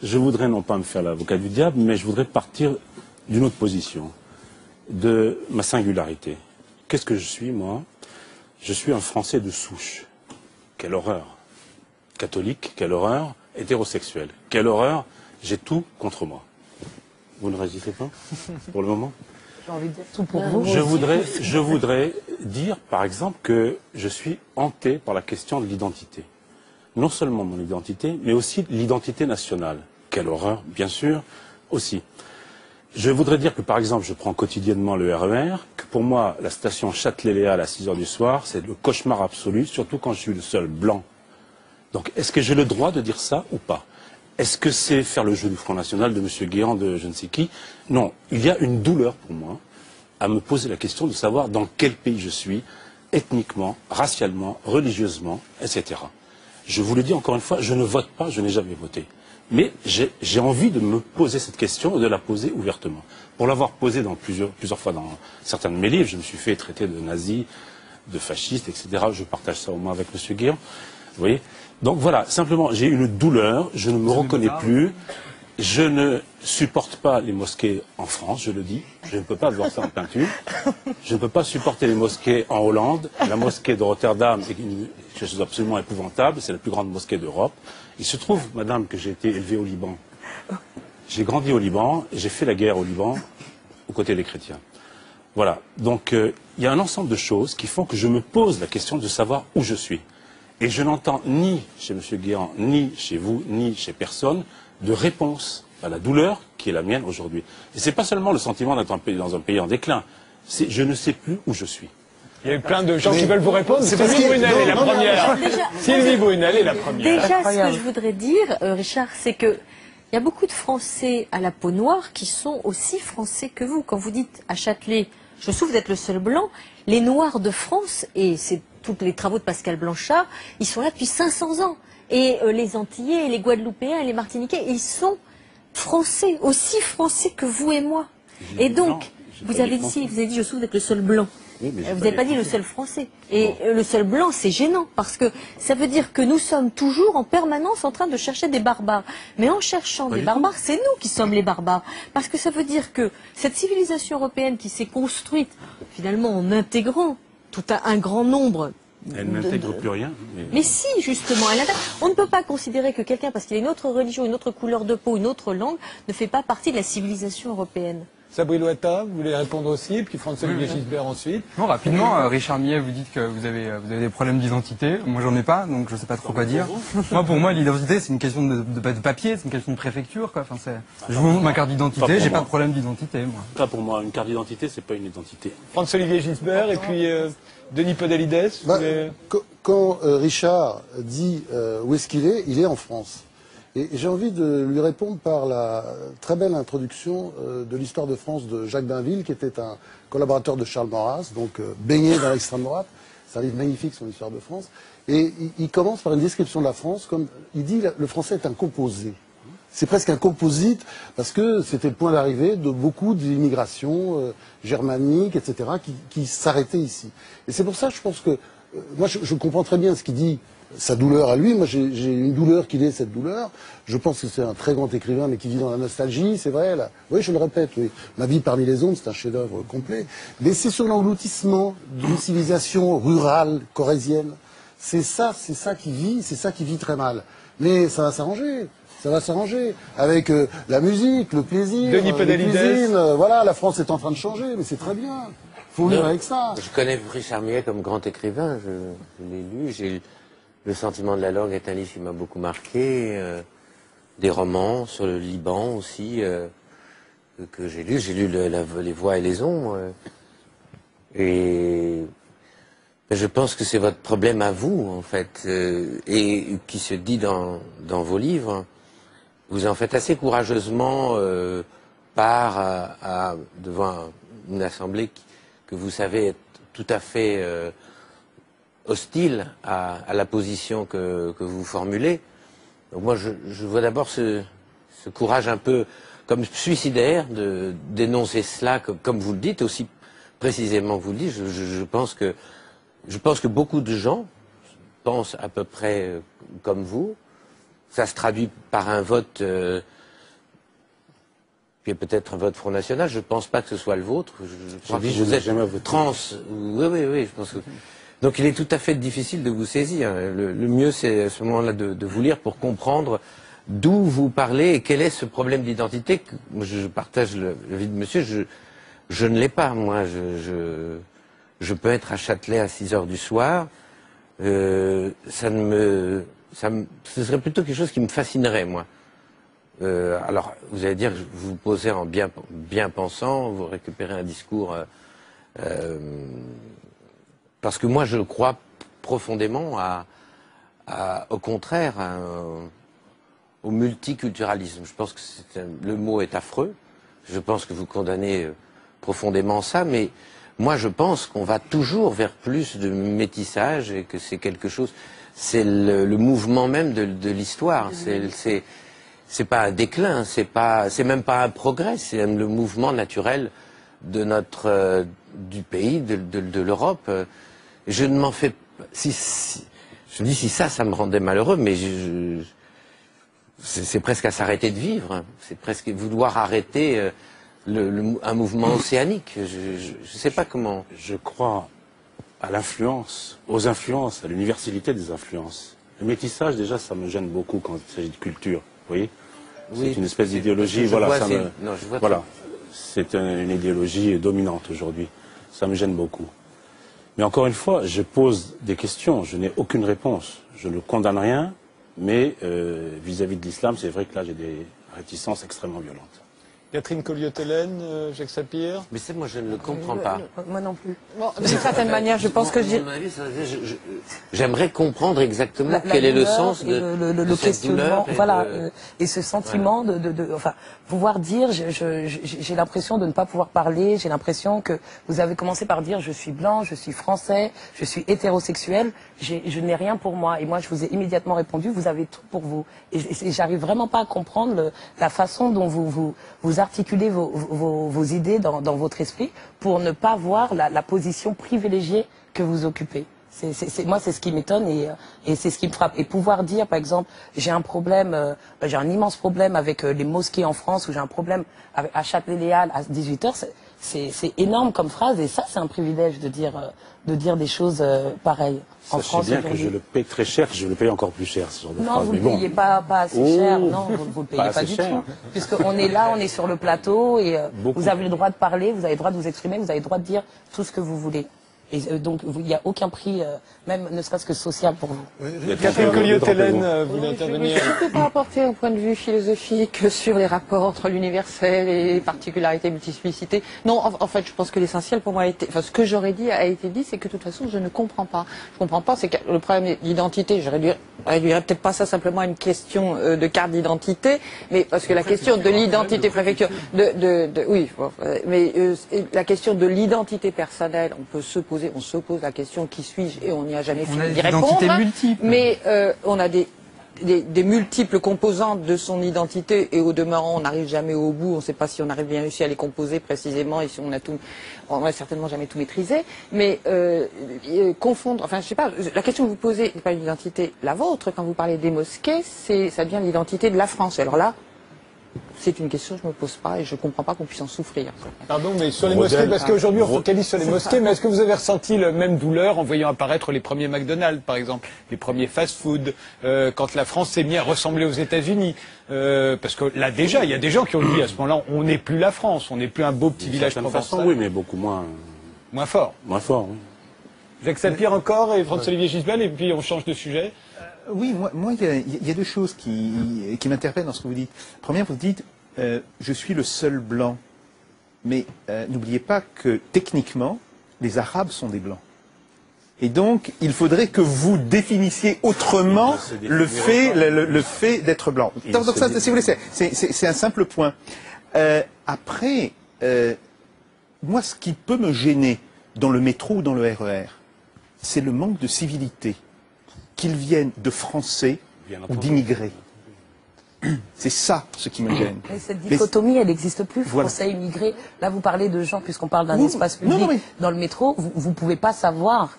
je voudrais non pas me faire l'avocat du diable, mais je voudrais partir d'une autre position, de ma singularité. Qu'est-ce que je suis, moi? Je suis un Français de souche. Quelle horreur. Catholique, quelle horreur. Hétérosexuel, quelle horreur. J'ai tout contre moi. Vous ne réagissez pas pour le moment? J'ai envie de dire tout pour vous. Je voudrais dire, par exemple, que je suis hanté par la question de l'identité. Non seulement mon identité, mais aussi l'identité nationale. Quelle horreur, bien sûr, aussi. Je voudrais dire que, par exemple, je prends quotidiennement le RER, que pour moi, la station Châtelet-Léal à 6 heures du soir, c'est le cauchemar absolu, surtout quand je suis le seul blanc. Donc, est-ce que j'ai le droit de dire ça ou pas? Est-ce que c'est faire le jeu du Front National de M. Guéant, de je ne sais qui? Non, il y a une douleur pour moi à me poser la question de savoir dans quel pays je suis, ethniquement, racialement, religieusement, etc. Je vous le dis encore une fois, je ne vote pas, je n'ai jamais voté. Mais j'ai envie de me poser cette question et de la poser ouvertement. Pour l'avoir posée dans plusieurs fois dans certains de mes livres, je me suis fait traiter de nazi, de fasciste, etc. Je partage ça au moins avec M. Guéant. Vous voyez? Donc voilà, simplement, j'ai une douleur, je ne me reconnais plus, je ne supporte pas les mosquées en France, je le dis, je ne peux pas voir ça en peinture, je ne peux pas supporter les mosquées en Hollande, la mosquée de Rotterdam est une chose absolument épouvantable, c'est la plus grande mosquée d'Europe. Il se trouve, madame, que j'ai été élevé au Liban. J'ai grandi au Liban et j'ai fait la guerre au Liban aux côtés des chrétiens. Voilà, donc il y a un ensemble de choses qui font que je me pose la question de savoir où je suis. Et je n'entends ni chez M. Guéant, ni chez vous, ni chez personne, de réponse à la douleur qui est la mienne aujourd'hui. Et ce n'est pas seulement le sentiment d'être dans un pays en déclin, c'est je ne sais plus où je suis. Il y a eu plein de gens qui veulent vous répondre. Sylvie Brunel est la première. Sylvie Brunel est la première. Déjà, ce que je voudrais dire, Richard, c'est que il y a beaucoup de Français à la peau noire qui sont aussi Français que vous. Quand vous dites à Châtelet, je souffre d'être le seul blanc, les Noirs de France, et c'est tous les travaux de Pascal Blanchard, ils sont là depuis 500 ans. Et les Antillais, les Guadeloupéens et les Martiniquais, ils sont Français, aussi Français que vous et moi. Et donc, vous avez dit, je souffre d'être le seul blanc. Oui, vous n'avez pas dit le seul Français. Et le seul blanc, c'est gênant, parce que ça veut dire que nous sommes toujours en permanence en train de chercher des barbares. Mais en cherchant des barbares, c'est nous qui sommes les barbares. Parce que ça veut dire que cette civilisation européenne qui s'est construite, finalement, en intégrant tout un grand nombre... Elle n'intègre plus rien. Mais si, justement, on ne peut pas considérer que quelqu'un, parce qu'il a une autre religion, une autre couleur de peau, une autre langue, ne fait pas partie de la civilisation européenne. Sabri Loata, vous voulez répondre aussi, puis François-Olivier Gisbert ensuite. Non, rapidement, Richard Millet, vous dites que vous avez des problèmes d'identité. Moi, j'en ai pas, donc je sais pas trop quoi dire. Pour moi, l'identité, c'est une question de papier, c'est une question de préfecture, quoi. Enfin, je vous montre ma carte d'identité, j'ai pas de problème d'identité, moi. Pas pour moi, une carte d'identité, c'est pas une identité. François-Olivier Gisbert, et puis Denis Podalides. Quand Richard dit où est-ce qu'il est, il est en France. Et j'ai envie de lui répondre par la très belle introduction de l'histoire de France de Jacques Bainville, qui était un collaborateur de Charles Maurras, donc baigné dans l'extrême droite. C'est un livre magnifique, son histoire de France. Et il commence par une description de la France, comme il dit, le français est un composé. C'est presque un composite, parce que c'était le point d'arrivée de beaucoup d'immigrations germaniques, etc., qui s'arrêtaient ici. Et c'est pour ça, je pense que, moi, je comprends très bien ce qu'il dit, sa douleur à lui. Moi, j'ai une douleur qu'il ait cette douleur. Je pense que c'est un très grand écrivain, mais qui vit dans la nostalgie, c'est vrai. Là. Oui, je le répète, oui. Ma vie parmi les ombres, c'est un chef-d'œuvre complet. Mais c'est sur l'engloutissement d'une civilisation rurale, corrézienne. C'est ça qui vit très mal. Mais ça va s'arranger. Ça va s'arranger avec la musique, le plaisir, la cuisine. Voilà, la France est en train de changer, mais c'est très bien. Faut vivre avec ça. Je connais Richard Millet comme grand écrivain. Je l'ai lu. Le sentiment de la langue est un livre qui m'a beaucoup marqué. Des romans sur le Liban aussi que j'ai lu. J'ai lu Les Voix et les Ombres. Et je pense que c'est votre problème à vous, en fait, et qui se dit dans vos livres. Vous en faites assez courageusement part devant une assemblée que vous savez être tout à fait hostile à la position que vous formulez. Donc moi, je vois d'abord ce courage un peu comme suicidaire de dénoncer cela, comme vous le dites, aussi précisément que vous le dites. Je pense que beaucoup de gens pensent à peu près comme vous. Ça se traduit par un vote puis peut-être votre Front National. Je ne pense pas que ce soit le vôtre. Je crois que vous êtes jamais voté. trans. Oui, je pense que... Donc il est tout à fait difficile de vous saisir. Le mieux, c'est à ce moment-là de vous lire pour comprendre d'où vous parlez et quel est ce problème d'identité. Je partage l'avis de monsieur, je ne l'ai pas, moi. Je peux être à Châtelet à 6 heures du soir. Ce serait plutôt quelque chose qui me fascinerait, moi. Alors, vous allez dire, vous vous posez en bien pensant, vous récupérez un discours... parce que moi, je crois profondément au contraire, au multiculturalisme. Je pense que le mot est affreux. Je pense que vous condamnez profondément ça, mais moi, je pense qu'on va toujours vers plus de métissage et que c'est quelque chose. C'est le mouvement même de l'histoire. C'est pas un déclin, c'est même pas un progrès. C'est même le mouvement naturel de du pays, de l'Europe. Je ne m'en fais pas. Je me dis si ça me rendait malheureux, mais c'est presque à s'arrêter de vivre. C'est presque vouloir arrêter un mouvement océanique. Je ne sais pas comment. Je crois à l'influence, aux influences, à l'universalité des influences. Le métissage, déjà, ça me gêne beaucoup quand il s'agit de culture. Vous voyez, oui, c'est une espèce d'idéologie. Voilà, c'est une idéologie dominante aujourd'hui. Ça me gêne beaucoup. Mais encore une fois, je pose des questions. Je n'ai aucune réponse. Je ne condamne rien, mais vis-à-vis de l'islam, c'est vrai que là, j'ai des réticences extrêmement violentes. Catherine Colliot-Hélène, Jacques Sapir. Mais ça, moi, je ne le comprends pas. Moi non plus. Bon, d'une certaine manière, je pense que j'aimerais comprendre exactement quel est le sens de cette douleur. Voilà, et ce sentiment enfin, pouvoir dire, j'ai l'impression de ne pas pouvoir parler, j'ai l'impression que vous avez commencé par dire je suis blanc, je suis français, je suis hétérosexuel, je n'ai rien pour moi. Et moi, je vous ai immédiatement répondu, vous avez tout pour vous. Et j'arrive vraiment pas à comprendre la façon dont vous articulez vos idées dans votre esprit pour ne pas voir la position privilégiée que vous occupez. Moi, c'est ce qui m'étonne et c'est ce qui me frappe. Et pouvoir dire, par exemple, j'ai un problème, j'ai un immense problème avec les mosquées en France ou j'ai un problème à Châtelet-Les-Halles à 18h, c'est énorme comme phrase et ça, c'est un privilège de dire des choses pareilles. En France, bien que je le paye très cher, je le paye encore plus cher, ce genre de phrase. Non, vous ne le payez pas assez cher, non, vous ne le payez pas du tout. Puisqu'on est là, on est sur le plateau et vous avez le droit de parler, vous avez le droit de vous exprimer, vous avez le droit de dire tout ce que vous voulez. Et donc, il n'y a aucun prix, même ne serait-ce que social pour vous. Catherine Colliot-Hélène voulait intervenir. Je ne peux pas apporter un point de vue philosophique sur les rapports entre l'universel et les particularités, multiplicités. Non, en fait, je pense que l'essentiel pour moi a été, enfin, ce que j'aurais dit a été dit, c'est que de toute façon, je ne comprends pas. Je comprends pas, c'est que le problème d'identité, je réduirais peut-être pas ça simplement à une question de carte d'identité, mais parce que la question de l'identité préfecture, oui, bon, mais la question de l'identité personnelle, on se pose la question qui suis-je et on n'y a jamais fini d'y répondre. Mais on a des multiples composantes de son identité et au demeurant on n'arrive jamais au bout, on ne sait pas si on arrive bien réussi à les composer précisément et si on n'a certainement jamais tout maîtrisé, mais confondre, enfin je sais pas, la question que vous posez n'est pas une identité la vôtre, quand vous parlez des mosquées, ça devient l'identité de la France, alors là c'est une question que je ne me pose pas et je ne comprends pas qu'on puisse en souffrir. Pardon, mais sur les mosquées, parce qu'aujourd'hui on focalise sur les mosquées, mais est-ce que vous avez ressenti la même douleur en voyant apparaître les premiers McDonald's, par exemple, les premiers fast-food, quand la France s'est mise à ressembler aux États-Unis parce que là déjà, il y a des gens qui ont dit à ce moment-là, on n'est plus la France, on n'est plus un beau petit village provençal. Oui, mais beaucoup moins. Moins fort. Moins fort, oui. Jacques Sapir encore et François-Olivier Gisbert, et puis on change de sujet. Oui, moi, il y a deux choses qui m'interpellent dans ce que vous dites. Première, vous dites, je suis le seul blanc. Mais n'oubliez pas que techniquement, les Arabes sont des blancs. Et donc, il faudrait que vous définissiez autrement le fait d'être blanc. Donc ça, si vous voulez, c'est un simple point. Après, moi, ce qui peut me gêner dans le métro ou dans le RER, c'est le manque de civilité. Qu'ils viennent de Français ou d'immigrés. C'est ça ce qui me gêne. Mais cette dichotomie, elle n'existe plus, Français, immigrés. Là, vous parlez de gens, puisqu'on parle d'un espace public dans le métro, vous ne pouvez pas savoir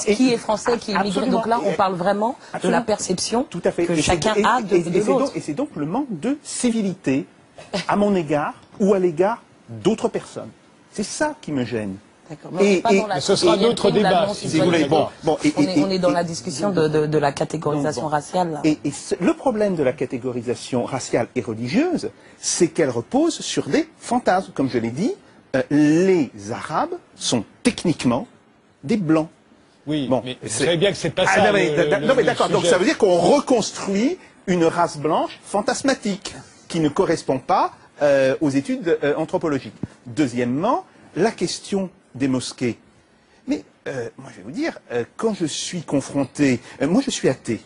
qui est Français, qui est immigré. Donc là, on parle vraiment de la perception que chacun a de l'autre. Et c'est donc le manque de civilité à mon égard ou à l'égard d'autres personnes. C'est ça qui me gêne. Ce sera un autre débat, si vous voulez. On est dans la discussion de la catégorisation raciale. Là. Et le problème de la catégorisation raciale et religieuse, c'est qu'elle repose sur des fantasmes. Comme je l'ai dit, les Arabes sont techniquement des Blancs. Oui, mais vous savez bien que c'est pas ça. Non mais d'accord, donc ça veut dire qu'on reconstruit une race blanche fantasmatique qui ne correspond pas aux études anthropologiques. Deuxièmement, la question des mosquées. Mais moi je vais vous dire, quand je suis confronté, moi je suis athée,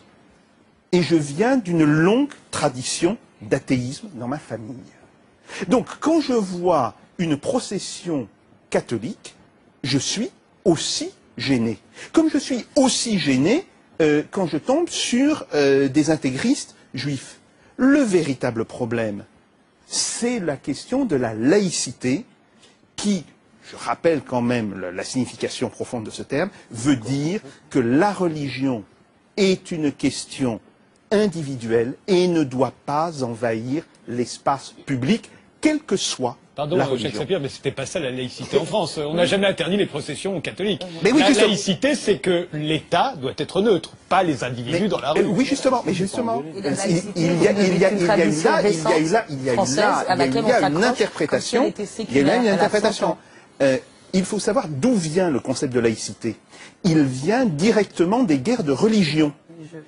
et je viens d'une longue tradition d'athéisme dans ma famille. Donc quand je vois une procession catholique, je suis aussi gêné. Comme je suis aussi gêné quand je tombe sur des intégristes juifs. Le véritable problème, c'est la question de la laïcité qui, je rappelle quand même la signification profonde de ce terme, veut dire que la religion est une question individuelle et ne doit pas envahir l'espace public, quelle que soit la religion. Jacques Sapir, mais c'était pas ça la laïcité en France. On n'a jamais interdit les processions catholiques. Mais oui, la laïcité, c'est que l'État doit être neutre, pas les individus dans la rue. Oui, justement, mais justement, il y a une interprétation. Il faut savoir d'où vient le concept de laïcité. Il vient directement des guerres de religion.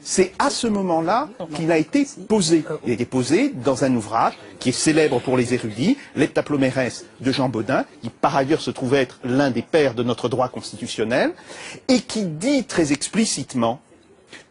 C'est à ce moment-là qu'il a été posé. Il a été posé dans un ouvrage qui est célèbre pour les érudits, l'Heptaplomérès de Jean Bodin, qui par ailleurs se trouve être l'un des pères de notre droit constitutionnel, et qui dit très explicitement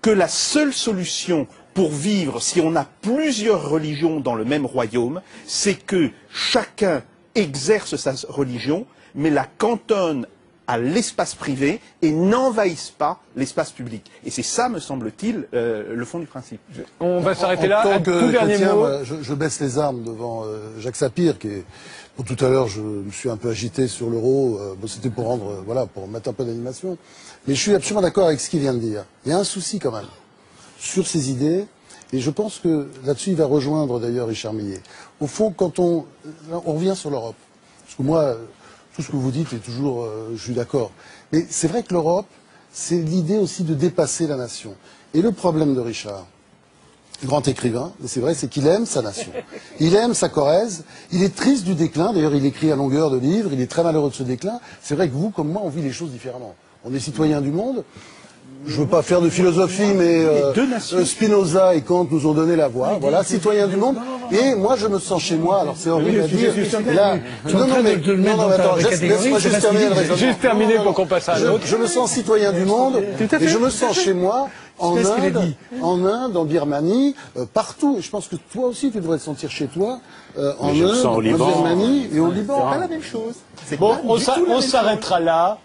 que la seule solution pour vivre, si on a plusieurs religions dans le même royaume, c'est que chacun exerce sa religion, mais la cantonne à l'espace privé et n'envahissent pas l'espace public. Et c'est ça, me semble-t-il, le fond du principe. On va s'arrêter là. En tant que tout dernier chrétien, mot. je baisse les armes devant Jacques Sapir, qui est... Bon, tout à l'heure, je me suis un peu agité sur l'euro. Bon, c'était pour rendre, voilà, pour mettre un peu d'animation. Mais je suis absolument d'accord avec ce qu'il vient de dire. Il y a un souci quand même sur ces idées. Et je pense que là-dessus, il va rejoindre d'ailleurs Richard Millet. Au fond, quand on revient sur l'Europe, parce que moi, tout ce que vous dites est toujours, je suis d'accord. Mais c'est vrai que l'Europe, c'est l'idée aussi de dépasser la nation. Et le problème de Richard, grand écrivain, mais c'est vrai, c'est qu'il aime sa nation. Il aime sa Corrèze. Il est triste du déclin. D'ailleurs, il écrit à longueur de livres. Il est très malheureux de ce déclin. C'est vrai que vous, comme moi, on vit les choses différemment. On est citoyens du monde. Je veux pas faire de philosophie, mais Spinoza et Kant nous ont donné la voie. Voilà, citoyens du monde. Et moi, je me sens chez moi. Alors, c'est horrible à dire. Là, attends, laisse-moi juste terminer le raisonnement. Juste terminer pour qu'on passe à un autre. Je me sens citoyen du monde. Et je me sens chez moi. En Inde, en Birmanie, partout. Et je pense que toi aussi, tu devrais te sentir chez toi, en Inde, en Birmanie et au Liban. C'est pas la même chose. Bon, on s'arrêtera là.